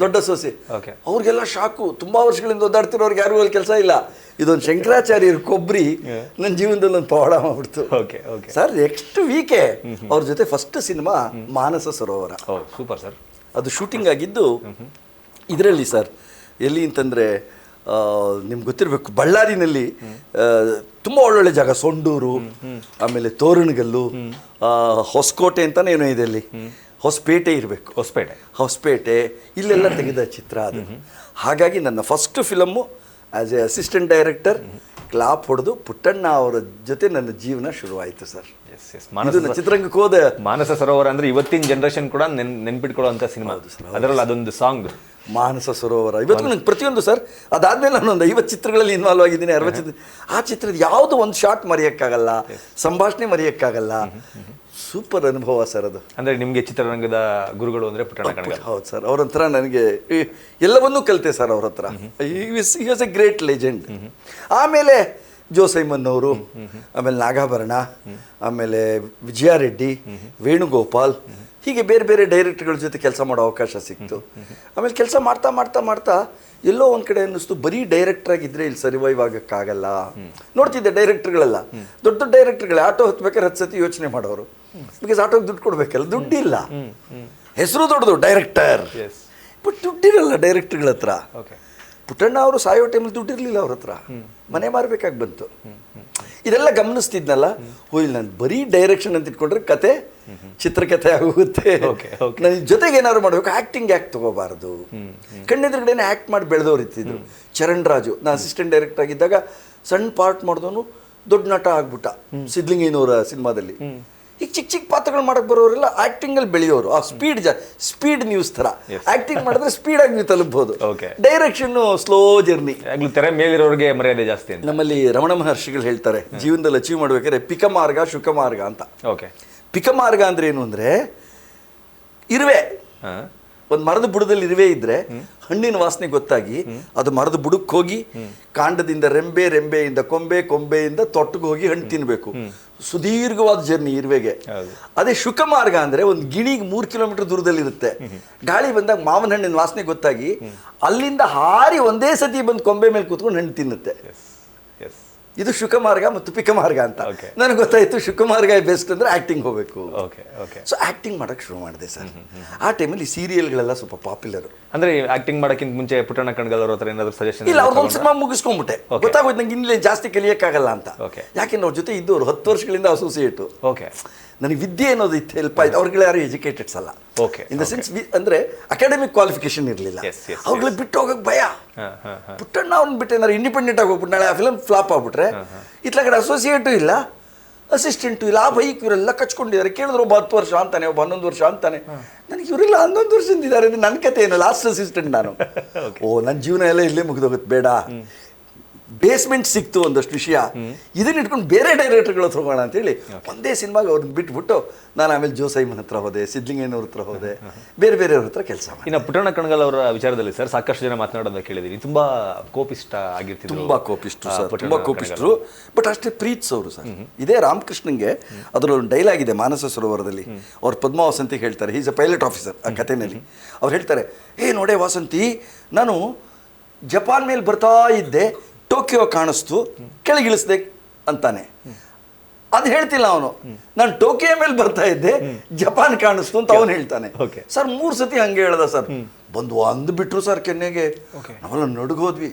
ದೊಡ್ಡ ಸೊಸೆ. Okay. ಅವ್ರಿಗೆಲ್ಲ ಶಾಕು. ತುಂಬಾ ವರ್ಷಗಳಿಂದ ಓದಾಡ್ತಿರೋರ್ಗೆ ಯಾರಿಗೂ ಅಲ್ಲಿ ಕೆಲಸ ಇಲ್ಲ. ಇದೊಂದು ಶಂಕರಾಚಾರ್ಯರ ಕೊಬ್ಬರಿ ನನ್ನ ಜೀವನದಲ್ಲಿ ಒಂದು ಪವಾಡ ಮಾಡ್ಬಿಡ್ತು. ಓಕೆ ಓಕೆ ಸರ್ ನೆಕ್ಸ್ಟ್ ವೀಕೆ ಅವ್ರ ಜೊತೆ ಫಸ್ಟ್ ಸಿನಿಮಾ ಮಾನಸ ಸರೋವರ. Super sir. ಅದು ಶೂಟಿಂಗ್ ಆಗಿದ್ದು ಇದರಲ್ಲಿ ಸರ್. ಎಲ್ಲಿ ಅಂತಂದರೆ ನಿಮ್ಗೆ ಗೊತ್ತಿರಬೇಕು, ಬಳ್ಳಾರಿನಲ್ಲಿ ತುಂಬ ಒಳ್ಳೊಳ್ಳೆ ಜಾಗ. ಸೊಂಡೂರು, ಆಮೇಲೆ ತೋರಣಗಲ್ಲು, ಹೊಸಕೋಟೆ ಅಂತಾನೆ ಏನೋ ಇದೆ ಅಲ್ಲಿ, ಹೊಸಪೇಟೆ ಇರಬೇಕು, ಹೊಸಪೇಟೆ ಇಲ್ಲೆಲ್ಲ ತೆಗೆದ ಚಿತ್ರ ಅದು. ಹಾಗಾಗಿ ನನ್ನ first film as A assistant director clap ಹೊಡೆದು ಪುಟ್ಟಣ್ಣ ಅವರ ಜೊತೆ ನನ್ನ ಜೀವನ ಶುರುವಾಯಿತು ಸರ್. ಚಿತ್ರರಂಗಕ್ಕೆ ಹೋದ ಮಾನಸ ಸರೋವರ ಅಂದ್ರೆ ಇವತ್ತಿನ ಜನರೇಷನ್ ಕೂಡ ನೆನ್ಪಿಟ್ಕೊಳ್ಳುವಂಥ ಸಿನಿಮಾ. ಅದರಲ್ಲಿ ಅದೊಂದು ಸಾಂಗ್ ಮಾನಸ ಸರೋವರ ಇವತ್ತು ನಂಗೆ ಪ್ರತಿಯೊಂದು ಸರ್. ಅದಾದ್ಮೇಲೆ ನಾನು ಒಂದು 50 ಚಿತ್ರಗಳಲ್ಲಿ ಇನ್ವಾಲ್ವ್ ಆಗಿದ್ದೀನಿ, 60 ಚಿತ್ರ. ಆ ಚಿತ್ರದ ಯಾವುದೋ ಒಂದು ಶಾಟ್ ಮರೆಯೋಕ್ಕಾಗಲ್ಲ, ಸಂಭಾಷಣೆ ಮರೆಯೋಕ್ಕಾಗಲ್ಲ. ಸೂಪರ್ ಅನುಭವ ಸರ್ ಅದು. ಅಂದ್ರೆ ನಿಮಗೆ ಚಿತ್ರರಂಗದ ಗುರುಗಳು ಅಂದ್ರೆ ಪುಟ್ಟಣ್ಣ ಕಣಗಾಲ್. ಹೌದು ಸರ್. ಅವ್ರ ಹತ್ರ ನನಗೆ ಎಲ್ಲವನ್ನೂ ಕಲಿತೆ ಸರ್ ಅವ್ರ ಹತ್ರ. ಈ ವಾಸ್ ಎ ಗ್ರೇಟ್ ಲೆಜೆಂಡ್. ಆಮೇಲೆ ಜೋಸೈಮನ್ ಅವರು, ಆಮೇಲೆ ನಾಗಾಭರಣ, ಆಮೇಲೆ ವಿಜಯಾರೆಡ್ಡಿ, ವೇಣುಗೋಪಾಲ್, ಹೀಗೆ ಬೇರೆ ಬೇರೆ ಡೈರೆಕ್ಟರ್ಗಳ ಜೊತೆ ಕೆಲಸ ಮಾಡೋ ಅವಕಾಶ ಸಿಕ್ತು. ಆಮೇಲೆ ಕೆಲಸ ಮಾಡ್ತಾ ಮಾಡ್ತಾ ಮಾಡ್ತಾ ಎಲ್ಲೋ ಒಂದು ಕಡೆ ಅನ್ನಿಸ್ತು, ಬರೀ ಡೈರೆಕ್ಟರ್ ಆಗಿದ್ರೆ ಇಲ್ಲಿ ಸರ್ವೈವ್ ಆಗೋಕ್ಕಾಗಲ್ಲ. ನೋಡ್ತಿದ್ದೆ ಡೈರೆಕ್ಟರ್ಗಳೆಲ್ಲ ದೊಡ್ಡ ದೊಡ್ಡ ಡೈರೆಕ್ಟರ್ಗಳೇ ಆಟೋ ಹತ್ಬೇಕಾದ್ರೆ 10 ಸತಿ ಯೋಚನೆ ಮಾಡೋರು. ಬಿಕಾಸ್ ಆಟೋಗೆ ದುಡ್ಡು ಕೊಡ್ಬೇಕಲ್ಲ, ದುಡ್ಡಿಲ್ಲ. ಹೆಸರು ದೊಡ್ಡದು ಡೈರೆಕ್ಟರ್, ಬಟ್ ದುಡ್ಡಿರಲ್ಲ ಡೈರೆಕ್ಟರ್ಗಳ ಹತ್ರ. ಪುಟ್ಟಣ್ಣ ಅವರು ಸಾಯೋ ಟೈಮಲ್ಲಿ ದುಡ್ಡಿರಲಿಲ್ಲ ಅವ್ರ ಹತ್ರ, ಮನೆ ಮಾರಬೇಕಾಗಿ ಬಂತು. ಇದೆಲ್ಲ ಗಮನಿಸ್ತಿದ್ನಲ್ಲ, ಇಲ್ಲಿ ನಾನು ಬರೀ ಡೈರೆಕ್ಷನ್ ಅಂತ ಇಟ್ಕೊಂಡ್ರೆ ಕತೆ ಚಿತ್ರಕಥೆ ಆಗೋಗುತ್ತೆ. ನನ್ನ ಜೊತೆಗೆ ಏನಾದ್ರು ಮಾಡಬೇಕು, ಆ್ಯಕ್ಟಿಂಗ್ ಯಾಕೆ ತಗೋಬಾರ್ದು. ಕಣ್ಣೆದುರುಗಡೆನೇ ಆ್ಯಕ್ಟ್ ಮಾಡಿ ಬೆಳೆದವ್ರು ಇರ್ತಿದ್ರು. ಚರಣ್ ರಾಜು, ನಾನು ಅಸಿಸ್ಟೆಂಟ್ ಡೈರೆಕ್ಟರ್ ಆಗಿದ್ದಾಗ ಸಣ್ಣ ಪಾರ್ಟ್ ಮಾಡಿದವನು ದೊಡ್ಡ ನಟ ಆಗ್ಬಿಟ್ಟ ಸಿದ್ಲಿಂಗಯ್ಯನವರ ಸಿನಿಮಾದಲ್ಲಿ. ಈಗ ಚಿಕ್ಕ ಚಿಕ್ಕ ಪಾತ್ರಗಳು ಮಾಡಕ್ಕೆ ಬರೋರೆಲ್ಲ ಆ್ಯಕ್ಟಿಂಗಲ್ಲಿ ಬೆಳೆಯೋರು. ಆ ಸ್ಪೀಡ್ ನ್ಯೂಸ್ ಥರ ಆ್ಯಕ್ಟಿಂಗ್ ಮಾಡಿದ್ರೆ ಸ್ಪೀಡಾಗಿ ನೀವು ತಲುಪಬಹುದು. Direction slow journey. ತೆರೆ ಮೇಲಿರೋರಿಗೆ ಮರ್ಯಾದೆ ಜಾಸ್ತಿ. ನಮ್ಮಲ್ಲಿ ರಮಣ ಮಹರ್ಷಿಗಳು ಹೇಳ್ತಾರೆ, ಜೀವನದಲ್ಲಿ ಅಚೀವ್ ಮಾಡ್ಬೇಕಾದ್ರೆ ಪಿಕಮಾರ್ಗ ಶುಕಮಾರ್ಗ ಅಂತ. ಪಿಕಮಾರ್ಗ ಅಂದ್ರೆ ಏನು ಅಂದರೆ, ಇರುವೆ ಒಂದು ಮರದ ಬುಡದಲ್ಲಿ ಇರುವೆ ಇದ್ರೆ ಹಣ್ಣಿನ ವಾಸನೆ ಗೊತ್ತಾಗಿ ಅದು ಮರದ ಬುಡಕ್ಕೆ ಹೋಗಿ ಕಾಂಡದಿಂದ ರೆಂಬೆ, ರೆಂಬೆಯಿಂದ ಕೊಂಬೆ, ಕೊಂಬೆಯಿಂದ ತೊಟ್ಟಿಗೆ ಹೋಗಿ ಹಣ್ಣು ತಿನ್ನಬೇಕು. ಸುದೀರ್ಘವಾದ ಜರ್ನಿ ಇರುವೆಗೆ. ಅದೇ ಶುಕಮಾರ್ಗ ಅಂದ್ರೆ ಒಂದು ಗಿಣಿಗೆ 3 ಕಿಲೋಮೀಟರ್ ದೂರದಲ್ಲಿ ಇರುತ್ತೆ. ಗಾಳಿ ಬಂದಾಗ ಮಾವಿನ ಹಣ್ಣಿನ ವಾಸನೆ ಗೊತ್ತಾಗಿ ಅಲ್ಲಿಂದ ಹಾರಿ ಒಂದೇ ಸತಿ ಬಂದು ಕೊಂಬೆ ಮೇಲೆ ಕೂತ್ಕೊಂಡು ಹಣ್ಣು ತಿನ್ನುತ್ತೆ. ಇದು ಶುಕಮಾರ್ಗ ಮತ್ತು ಪಿಕಮಾರ್ಗ ಅಂತ. ನನಗೆ ಗೊತ್ತಾಯ್ತು ಶುಕಮಾರ್ಗ ಬೆಸ್ಟ್ ಅಂದ್ರೆ ಆಕ್ಟಿಂಗ್ ಹೋಗ್ಬೇಕು. ಸೊ ಆಕ್ಟಿಂಗ್ ಮಾಡಕ್ ಶುರು ಮಾಡಿದೆ ಸರ್. ಆ ಟೈಮಲ್ಲಿ ಸೀರಿಯಲ್ಗಳೆಲ್ಲ ಸ್ವಲ್ಪ ಪಾಪ್ಯುಲರ್. ಅಂದ್ರೆ ಆಕ್ಟಿಂಗ್ ಮಾಡಕ್ಕಿಂತ ಮುಂಚೆ ಪುಟ್ಟಣ್ಣ ಕಣಗಾಲ್ ಅವ್ರ ಹತ್ರ ಏನಾದ್ರು ಸಜೆಷನ್? ಇಲ್ಲ, ಅವ್ರೊಂದು ಸಿನಿಮಾ ಮುಗಿಸ್ಕೊಂಡ್ಬಿಟ್ಟೆ. ಗೊತ್ತಾಗೋಯ್ತು ನಂಗೆ ಇನ್ನೇ ಜಾಸ್ತಿ ಕಲಿಯಕ್ಕಾಗಲ್ಲ ಅಂತ. ಯಾಕೆಂದ್ರೆ ಅವ್ರ ಜೊತೆ ಇದ್ದವರು 10 ವರ್ಷಗಳಿಂದ ಅಸೋಸಿಯೇಟು. ನನಗೆ ವಿದ್ಯೆ ಅನ್ನೋದು ಇತ್ತು, ಹೆಲ್ಪ್ ಆಯ್ತು. ಅವ್ರಿಗೆ ಯಾರು ಎಜುಕೇಟೆಡ್ಸ್ ಅಲ್ಲ, ಇನ್ ದ ಸೆನ್ಸ್ ಅಂದ್ರೆ ಅಕಾಡೆಮಿಕ್ ಕ್ವಾಲಿಫಿಕೇಶನ್ ಇರಲಿಲ್ಲ. ಅವ್ಗಳಿಗೆ ಬಿಟ್ಟು ಹೋಗಕ್ಕೆ ಭಯ. ಪುಟ್ಟಣ್ಣ ಅವ್ರನ್ನ ಬಿಟ್ಟು ಏನಾರು ಇಂಡಿಪೆಂಡೆಂಟ್ ಆಗಿ ಹೋಗ್ಬಿಟ್ಟು ನಾಳೆ ಆ ಫಿಲಮ್ ಫ್ಲಾಪ್ ಆಗ್ಬಿಟ್ರೆ ಇತ್ಲ ಕಡೆ ಅಸೋಸಿಯೇಟು ಇಲ್ಲ, ಅಸಿಸ್ಟೆಂಟು ಇಲ್ಲ. ಆ ಬೈಕ್ ಇವರೆಲ್ಲ ಕಚ್ಕೊಂಡಿದ್ದಾರೆ. ಕೇಳಿದ್ರು ಒಬ್ಬ 10 ವರ್ಷ ಅಂತಾನೆ, ಒಬ್ಬ 11 ವರ್ಷ ಅಂತಾನೆ. ನನಗೆ ಇವರೆಲ್ಲ 11 ವರ್ಷದಿಂದ ಇದ್ದಾರೆ ಅಂದರೆ ನನ್ನ ಕತೆ ಏನು, ಲಾಸ್ಟ್ ಅಸಿಸ್ಟೆಂಟ್ ನಾನು. ನನ್ನ ಜೀವನ ಎಲ್ಲ ಇಲ್ಲೇ ಮುಗಿದೋಗುತ್ತೆ, ಬೇಡ. ಬೇಸ್ಮೆಂಟ್ ಸಿಕ್ತು ಒಂದಷ್ಟು ವಿಷಯ, ಇದನ್ನ ಇಟ್ಕೊಂಡು ಬೇರೆ ಡೈರೆಕ್ಟರ್ಗಳ ಹತ್ರ ಹೋಗೋಣ ಅಂತೇಳಿ ಒಂದೇ ಸಿನಿಮಾಗೆ ಅವ್ರನ್ನ ಬಿಟ್ಬಿಟ್ಟು ನಾನು ಆಮೇಲೆ ಜೋಸೈಮನ್ ಹತ್ರ ಹೋದೆ, ಸಿದ್ಲಿಂಗಯ್ಯನವ್ರ ಹತ್ರ ಹೋದೆ, ಬೇರೆ ಬೇರೆಯವ್ರ ಹತ್ರ ಕೆಲಸ ಮಾಡಿ. ಇನ್ನು ಪುಟ್ಟಣ್ಣ ಕಣಗಾಲ್ ಅವರ ವಿಚಾರದಲ್ಲಿ ಸರ್ ಸಾಕಷ್ಟು ಜನ ಮಾತನಾಡೋದನ್ನ ಕೇಳಿದೀನಿ. ತುಂಬಾ ಕೋಪಿಷ್ಟ ಆಗಿರ್ತಿದ್ರು. ತುಂಬಾ ಕೋಪಿಸ್ಟ್ರು ಸರ್, ತುಂಬಾ ಕೋಪಿಸ್ಟ್ರು. ಬಟ್ ಅಷ್ಟೇ ಪ್ರೀತಿಸೋರು ಸರ್. ಇದೇ ರಾಮಕೃಷ್ಣನ್ಗೆ ಅದರಲ್ಲೊಂದು ಡೈಲಾಗ್ ಇದೆ ಮಾನಸ ಸರೋವರದಲ್ಲಿ. ಅವ್ರು ಪದ್ಮ ವಸಂತಿ ಹೇಳ್ತಾರೆ, ಈಸ್ ಅ ಪೈಲಟ್ ಆಫೀಸರ್ ಆ ಕಥೆನಲ್ಲಿ. ಅವ್ರು ಹೇಳ್ತಾರೆ, ನೋಡೇ ವಾಸಂತಿ, ನಾನು ಜಪಾನ್ ಮೇಲೆ ಬರ್ತಾ ಇದ್ದೆ, ಟೋಕಿಯೋ ಕಾಣಿಸ್ತು, ಕೆಳಗಿಳಿಸ್ದೆ ಅಂತಾನೆ. ಅದು ಹೇಳ್ತಿಲ್ಲ ಅವನು, ನಾನು ಟೋಕಿಯೋ ಮೇಲೆ ಬರ್ತಾ ಇದ್ದೆ, ಜಪಾನ್ ಕಾಣಿಸ್ತು ಅಂತ ಅವನು ಹೇಳ್ತಾನೆ. ಸರ್ 3 ಸತಿ ಹಂಗೆ ಹೇಳ್ದ ಸರ್. ಬಂದು ಅಂದ್ಬಿಟ್ರು ಸರ್ ಕೆನ್ನೆಗೆ. ನಾವೆಲ್ಲ ನಡುಗೋದ್ವಿ.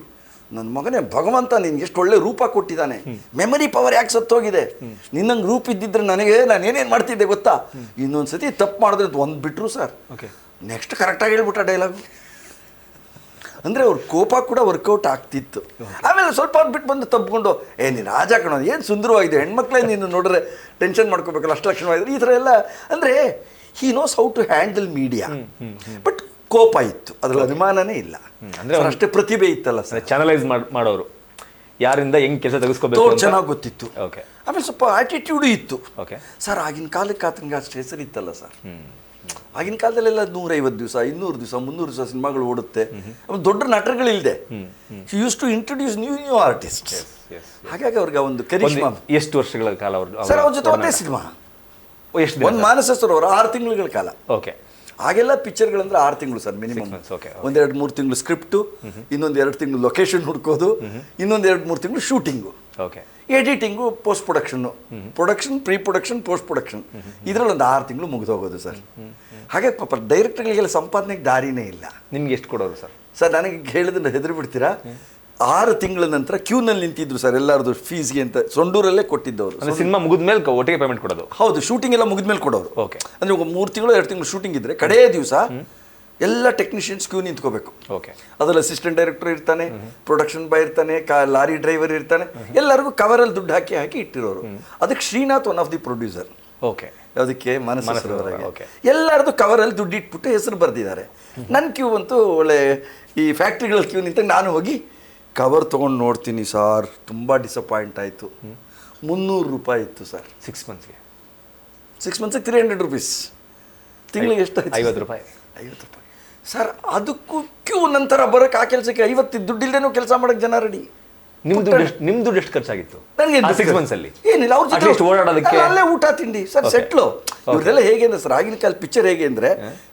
ನನ್ನ ಮಗನೇ ಭಗವಂತ ನಿನ್ಗೆ ಎಷ್ಟು ಒಳ್ಳೆ ರೂಪ ಕೊಟ್ಟಿದ್ದಾನೆ, ಮೆಮರಿ ಪವರ್ ಯಾಕೆ ಸತ್ತೋಗಿದೆ, ನಿನ್ನಂಗೆ ರೂಪ ಇದ್ದಿದ್ರೆ ನನಗೆ ನಾನು ಏನೇನು ಮಾಡ್ತಿದ್ದೆ ಗೊತ್ತಾ, ಇನ್ನೊಂದು ಸತಿ ತಪ್ಪು ಮಾಡಿದ್ರೆ ಒಂದು ಬಿಟ್ರು ಸರ್. ನೆಕ್ಸ್ಟ್ ಕರೆಕ್ಟಾಗಿ ಹೇಳ್ಬಿಟ್ಟ ಡೈಲಾಗು. ಅಂದರೆ ಅವ್ರ ಕೋಪ ಕೂಡ ವರ್ಕೌಟ್ ಆಗ್ತಿತ್ತು. ಆಮೇಲೆ ಸ್ವಲ್ಪ ಹೊತ್ತು ಬಿಟ್ಟು ಬಂದು ತಬ್ಕೊಂಡು, ನೀನು ರಾಜ ಕಣೋ, ಏನು ಸುಂದರವಾಗಿದೆ, ಹೆಣ್ಮಕ್ಳೇ ನೀನು ನೋಡಿದ್ರೆ ಟೆನ್ಷನ್ ಮಾಡ್ಕೋಬೇಕಲ್ಲ, ಅಷ್ಟು ಲಕ್ಷಣವಾಗಿದ್ರೆ ಈ ಥರ ಎಲ್ಲ. ಅಂದರೆ he knows how to handle media. But ಕೋಪ ಇತ್ತು, ಅದ್ರಲ್ಲಿ ಅನುಮಾನನೇ ಇಲ್ಲ. ಅಂದ್ರೆ ಸರ್, ಅಷ್ಟೇ ಪ್ರತಿಭೆ ಇತ್ತಲ್ಲ ಸರ್. ಚಾನಲೈಸ್ ಮಾಡೋರು, ಯಾರಿಂದ ಹೆಂಗ್ ಕೆಲಸ ತೆಗೆಸ್ಕೋಬೇಕು ತೋಡ್ ಅಂತ. ಚೆನ್ನಾಗಿ ಗೊತ್ತಿತ್ತು. ಓಕೆ ಆಮೇಲೆ ಸ್ವಲ್ಪ ಆಟಿಟ್ಯೂಡು ಇತ್ತು. ಓಕೆ ಸರ್ ಆಗಿನ ಕಾಲಕ್ಕೆ ಆತನಿಗೆ ಅಷ್ಟು ಹೆಸರಿತ್ತಲ್ಲ ಸರ್. ಆಗಿನ ಕಾಲದಲ್ಲೆಲ್ಲ 150 ದಿವಸ 200 ದಿವಸ 300 ದಿವಸ ಸಿನಿಮಾಗಳು ಓಡುತ್ತೆ. ಆಮೇಲೆ ದೊಡ್ಡ ನಟರುಗಳಿಲ್ಲದೆ use to introduce new artist. ಹಾಗಾಗಿ ಅವ್ರಿಗೆ ಒಂದು ಕರಿಷ್ಮಾ. ಎಷ್ಟು ವರ್ಷಗಳ ಕಾಲ ಅವರು ಸರ್ ಅವ್ರ ಜೊತೆ ಒಂದೇ ಸಿನಿಮಾ, ಎಷ್ಟು ಒಂದು ಮಾನಸ ಸರ್ ಅವರು 6 ತಿಂಗಳ ಕಾಲ. ಓಕೆ ಆಗೆಲ್ಲ ಪಿಕ್ಚರ್ಗಳಂದ್ರೆ 6 ತಿಂಗಳು ಸರ್ ಮಿನಿಮಮ್. ಓಕೆ 1-2-3 ತಿಂಗಳು ಸ್ಕ್ರಿಪ್ಟು, ಇನ್ನೊಂದು 2 ತಿಂಗಳು ಲೊಕೇಶನ್ ಹುಡ್ಕೋದು, ಇನ್ನೊಂದು 2-3 ತಿಂಗಳು shooting, okay editing, post production, production, pre production, post production, ಇದರಲ್ಲಿ ಒಂದು 6 ತಿಂಗಳು ಮುಗಿದೋಗೋದು ಸರ್. ಹಾಗೆ ಪಾಪ ಡೈರೆಕ್ಟರ್ಗಳಿಗೆಲ್ಲ ಸಂಪಾದನೆಗೆ ದಾರಿನೇ ಇಲ್ಲ. ನಿಮ್ಗೆ ಎಷ್ಟು ಕೊಡೋರು ಸರ್? ಸರ್ ನನಗೆ ಹೇಳಿದ್ರೆ ಹೆದರಿ ಬಿಡ್ತೀರಾ, 6 ತಿಂಗಳ ನಂತರ ಕ್ಯೂನಲ್ಲಿ ನಿಂತಿದ್ರು ಸರ್ ಎಲ್ಲರದು ಫೀಸ್ಗೆ ಅಂತ. ಸೊಂಡೂರಲ್ಲೇ ಕೊಟ್ಟಿದ್ದವರು. ಅಂದ್ರೆ ಸಿನಿಮಾ ಮುಗಿದ್ಮೇಲೆ ಒಟ್ಟಿಗೆ ಪೇಮೆಂಟ್ ಕೊಡೋದು? ಹೌದು, ಶೂಟಿಂಗ್ ಎಲ್ಲ ಮುಗಿದ್ಮೇಲೆ ಕೊಡೋರು. ಓಕೆ. ಅಂದರೆ 3 ತಿಂಗಳು 2 ತಿಂಗಳು ಶೂಟಿಂಗ್ ಇದ್ರೆ ಕಡೇ ದಿವಸ ಎಲ್ಲ ಟೆಕ್ನಿಷಿಯನ್ಸ್ ಕ್ಯೂ ನಿಂತ್ಕೋಬೇಕು. ಓಕೆ. ಅದ್ರಲ್ಲಿ ಅಸಿಸ್ಟೆಂಟ್ ಡೈರೆಕ್ಟರ್ ಇರ್ತಾನೆ, ಪ್ರೊಡಕ್ಷನ್ ಬಾಯ್ ಇರ್ತಾನೆ, ಲಾರಿ ಡ್ರೈವರ್ ಇರ್ತಾನೆ, ಎಲ್ಲರಿಗೂ ಕವರಲ್ಲಿ ದುಡ್ಡು ಹಾಕಿ ಇಟ್ಟಿರೋರು. ಅದಕ್ಕೆ Srinath one of the producer. Okay. ಅದಕ್ಕೆ ಮನಸ್ಸರವರೆಗೆ ಓಕೆ. ಎಲ್ಲರದು ಕವರಲ್ಲಿ ದುಡ್ಡು ಇಟ್ಬಿಟ್ಟು ಹೆಸರು ಬರೆದಿದ್ದಾರೆ. ನನ್ನ ಕ್ಯೂ ಅಂತೂ ಒಳ್ಳೆ ಈ ಫ್ಯಾಕ್ಟ್ರಿಗಳ ಕ್ಯೂ ನಿಂತಾಗ ನಾನು ಹೋಗಿ ಕವರ್ ತೊಗೊಂಡು ನೋಡ್ತೀನಿ ಸರ್. ತುಂಬ ಡಿಸಪಾಯಿಂಟ್ ಆಯಿತು. 300 ರೂಪಾಯಿ ಇತ್ತು ಸರ್ 6 ಮಂತ್ಸ್ಗೆ. 6 ಮಂತ್ಸಿಗೆ 300 ರೂಪೀಸ್. ತಿಂಗಳಿಗೆ ಎಷ್ಟು? 50 ರೂಪಾಯಿ. 50 ರೂಪಾಯಿ ಸರ್. ಅದಕ್ಕೂ ಕ್ಯೂ ನಂತರ ಬರೋಕ್ಕೆ ಆ ಕೆಲಸಕ್ಕೆ 50 ದುಡ್ಡಿಲ್ದೇನೂ ಕೆಲಸ ಮಾಡೋಕ್ಕೆ ಜನ ರೆಡಿ. ನಿಮ್ ದುಡ್ಡು ಎಷ್ಟು ಖರ್ಚಾಗಿತ್ತು ನನಗೆ 6 ಮಂತ್ಸ್ ಅಲ್ಲಿ? ಏನಿಲ್ಲ, ಅವ್ರ At least ಓಡಾಡೋದಕ್ಕೆ ಅಲ್ಲೇ ಊಟ ತಿಂಡಿ ಸರ್, ಸೆಟ್ಲು. ಇವ್ರದೆಲ್ಲ ಹೇಗೆ ಅಂದ್ರೆ ಸರ್, ಆಗಿನ ಕಾಲ ಪಿಕ್ಚರ್ ಹೇಗೆ ಅಂದ್ರೆ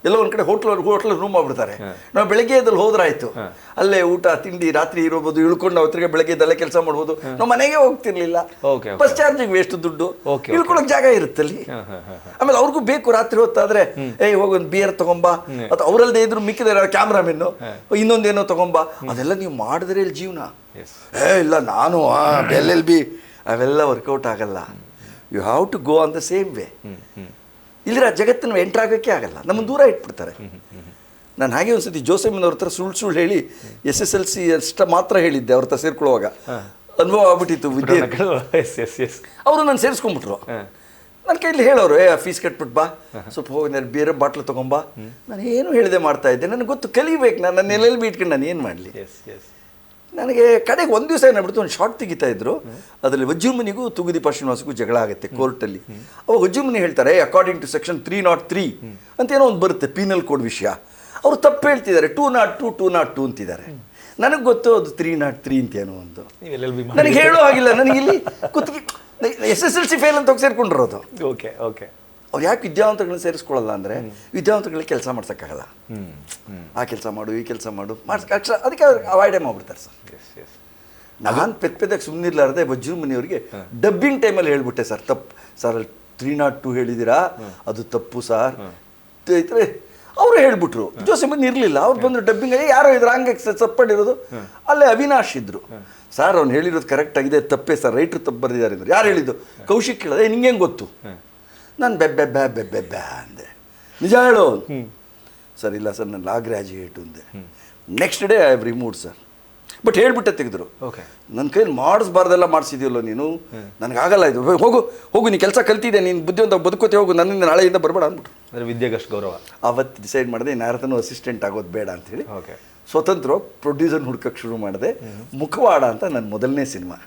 ಎಲ್ಲೋ ಒಂದ್ ಕಡೆ ಹೋಟ್ಲ್ ರೂಮ್ ಮಾಡ್ಬಿಡ್ತಾರೆ. ನಾವು ಬೆಳಗ್ಗೆ ಎದ್ದಲ್ಲಿ ಹೋದ್ರಾಯ್ತು, ಅಲ್ಲೇ ಊಟ ತಿಂಡಿ ರಾತ್ರಿ ಇರೋಬಹುದು, ಇಳ್ಕೊಂಡು ಅವತ್ತಿಗೆ ಬೆಳಗ್ಗೆ ಎದ್ದಲ್ಲೇ ಕೆಲಸ ಮಾಡ್ಬೋದು. ನಾವು ಮನೆಗೆ ಹೋಗ್ತಿರ್ಲಿಲ್ಲ, ಬಸ್ ಚಾರ್ಜಿಗೆ ವೇಸ್ಟ್ ದುಡ್ಡು, ಇಳ್ಕೊಳಕ್ ಜಾಗ ಇರುತ್ತಲ್ಲಿ. ಆಮೇಲೆ ಅವ್ರಿಗೂ ಬೇಕು ರಾತ್ರಿ ಹೊತ್ತಾದ್ರೆ ಹೋಗಿ ಒಂದು ಬಿಯರ್ ತಗೊಂಬಾ, ಅಥವಾ ಅವರಲ್ಲದೆ ಇದ್ರು ಮಿಕ್ಕಿದ ಕ್ಯಾಮ್ರಾಮೆನ್ನು ಇನ್ನೊಂದೇನೋ ತಗೊಂಬಾ. ಅದೆಲ್ಲ ನೀವು ಮಾಡಿದ್ರೆ ಇಲ್ಲಿ ಜೀವನ. ಇಲ್ಲ ನಾನು LLB ಅವೆಲ್ಲ ವರ್ಕೌಟ್ ಆಗಲ್ಲ. You have to go on the same way. ಇಲ್ಲರ ಜಗತ್ತನ್ನು ಎಂಟರ್ ಆಗೋಕ್ಕೆ ಆಗಲ್ಲ, ನಮ್ಮನ್ನು ದೂರ ಇಟ್ಬಿಡ್ತಾರೆ. ನಾನು ಹಾಗೆ ಒಂದ್ಸತಿ ಜೋಸೆಮ್ಮನವ್ರ ಹತ್ರ ಸುಳ್ಳು ಹೇಳಿ SSLC ಅಷ್ಟ ಮಾತ್ರ ಹೇಳಿದ್ದೆ. ಅವ್ರ ಹತ್ರ ಸೇರ್ಕೊಳ್ಳುವಾಗ ಅನುಭವ ಆಗ್ಬಿಟ್ಟಿತ್ತು ವಿದ್ಯೆ. ಅವರು ನಾನು ಸೇರಿಸ್ಕೊಂಡ್ಬಿಟ್ರು. ನನ್ನ ಕೈಲಿ ಹೇಳೋರು ಫೀಸ್ ಕಟ್ಬಿಟ್ಟು ಬಾ, ಸ್ವಲ್ಪ ಹೋಗಿ ಬೇರೆ ಬಾಟ್ಲು ತೊಗೊಂಬಾ. ನಾನು ಏನು ಹೇಳಿದೆ ಮಾಡ್ತಾ ಇದ್ದೆ. ನನಗೆ ಗೊತ್ತು ಕಲಿಬೇಕು. ನಾನು LLB ಇಟ್ಕೊಂಡು ನಾನು ಏನು ಮಾಡಲಿ. ನನಗೆ ಕಡೆಗೆ ಒಂದು ದಿವಸ ಏನಾಗ್ಬಿಡ್ತು, ಒಂದು ಶಾರ್ಟ್ ತೆಗಿತಾ ಇದ್ರು. ಅದರಲ್ಲಿ ವಜ್ರಮುನಿಗೂ ತುಗುದೀಪ ಶ್ರೀನಿವಾಸಗೂ ಜಗಳ ಆಗುತ್ತೆ ಕೋರ್ಟಲ್ಲಿ. ಅವಾಗ ವಜ್ರಮುನಿ ಹೇಳ್ತಾರೆ ಅಕಾರ್ಡಿಂಗ್ ಟು ಸೆಕ್ಷನ್ 303 ಅಂತ ಏನೋ ಒಂದು ಬರುತ್ತೆ ಪೀನಲ್ ಕೋಡ್ ವಿಷಯ. ಅವರು ತಪ್ಪು ಹೇಳ್ತಿದ್ದಾರೆ, 202 202 ಅಂತಿದ್ದಾರೆ. ನನಗೆ ಗೊತ್ತು ಅದು 303 ಅಂತೇನೋ ಒಂದು. ನನಗೆ ಹೇಳೋ ಆಗಿಲ್ಲ. ನನಗೆ ಇಲ್ಲಿ ಕುತ್ತಿಗೆ SSLC ಫೇಲ್ ಅಂತ ಹೋಗಿ ಸೇರ್ಕೊಂಡಿರೋದು. Okay okay. ಅವ್ರು ಯಾಕೆ ವಿದ್ಯಾವಂತಗಳನ್ನ ಸೇರಿಸ್ಕೊಳ್ಳಲ್ಲ ಅಂದರೆ ವಿದ್ಯಾವಂತಗಳಿಗೆ ಕೆಲಸ ಮಾಡ್ಸೋಕ್ಕಾಗಲ್ಲ. ಆ ಕೆಲಸ ಮಾಡು, ಈ ಕೆಲಸ ಮಾಡು ಅದಕ್ಕೆ ಅವ್ರಿಗೆ ಅವಾಯ್ಡೇ ಮಾಡಿಬಿಡ್ತಾರೆ ಸರ್. ನಾನು ಪೆದ್ದಾಗಿ ಸುಮ್ಮನಿರ್ಲಾರ್ದೆ ವಜ್ರಮುನಿಯವರಿಗೆ ಡಬ್ಬಿಂಗ್ ಟೈಮಲ್ಲಿ ಹೇಳ್ಬಿಟ್ಟೆ ಸರ್, ತಪ್ಪು ಸರ್, ಅಲ್ಲಿ 302 ಹೇಳಿದ್ದೀರಾ, ಅದು ತಪ್ಪು ಸರ್ ಐತ್ರೆ. ಅವರು ಹೇಳ್ಬಿಟ್ರು. ಜೋಸೆಮ್ಮನ್ ಇರಲಿಲ್ಲ, ಅವ್ರು ಬಂದರು ಡಬ್ಬಿಂಗ್. ಯಾರೋ ಇದ್ರು ಹಂಗೆ ಸಪ್ಪಡಿರೋದು. ಅಲ್ಲೇ ಅವಿನಾಶ್ ಇದ್ರು. ಸರ್ ಅವ್ನು ಹೇಳಿರೋದು ಕರೆಕ್ಟ್ ಆಗಿದೆ, ತಪ್ಪೇ ಸರ್, ರೈಟ್ರು ತಪ್ಪು ಬರೆದಿದ್ದಾರೆ ಅಂದರು. ಯಾರು ಹೇಳಿದ್ದು? ಕೌಶಿಕ್ ಹೇಳಿದೆ. ನಿಂಗೆ ಹೆಂಗೆ ಗೊತ್ತು? ನಾನು ಬೆಬ್ಬೆ ಅಂದೆ. ನಿಜ ಹೇಳು ಸರ್. ಇಲ್ಲ ಸರ್, ನಾನು ಲಾ ಗ್ರ್ಯಾಜುಯೇಟು ಅಂದೆ. Next day I have removed sir. But ಹೇಳ್ಬಿಟ್ಟೆ ತೆಗೆದ್ರು. ನನ್ನ ಕೈಯಲ್ಲಿ ಮಾಡಿಸ್ಬಾರ್ದೆಲ್ಲ ಮಾಡಿಸಿದ್ಯಲ್ಲೋ ನೀನು, ನನಗಾಗಲ್ಲ ಇದು, ಹೋಗು ನೀನು ಕೆಲಸ ಕಲ್ತಿದ್ದೆ, ನೀನು ಬುದ್ಧಿವಂತ ಬದುಕೋತೆ, ಹೋಗು, ನನ್ನಿಂದ ನಾಳೆಯಿಂದ ಬರಬೇಡ ಅಂದ್ಬಿಟ್ರು. ಅಂದರೆ ವಿದ್ಯೆಗಷ್ಟು ಗೌರವ. ಅವತ್ತು ಡಿಸೈಡ್ ಮಾಡಿದೆ ಇನ್ಯಾರತನೂ ಅಸಿಸ್ಟೆಂಟ್ ಆಗೋದು ಬೇಡ ಅಂಥೇಳಿ ಸ್ವತಂತ್ರವಾಗಿ ಪ್ರೊಡ್ಯೂಸರ್ನ ಹುಡ್ಕಕ್ಕೆ ಶುರು ಮಾಡಿದೆ. ಮುಖವಾಡ ಅಂತ ನನ್ನ ಮೊದಲನೇ ಸಿನಿಮಾ.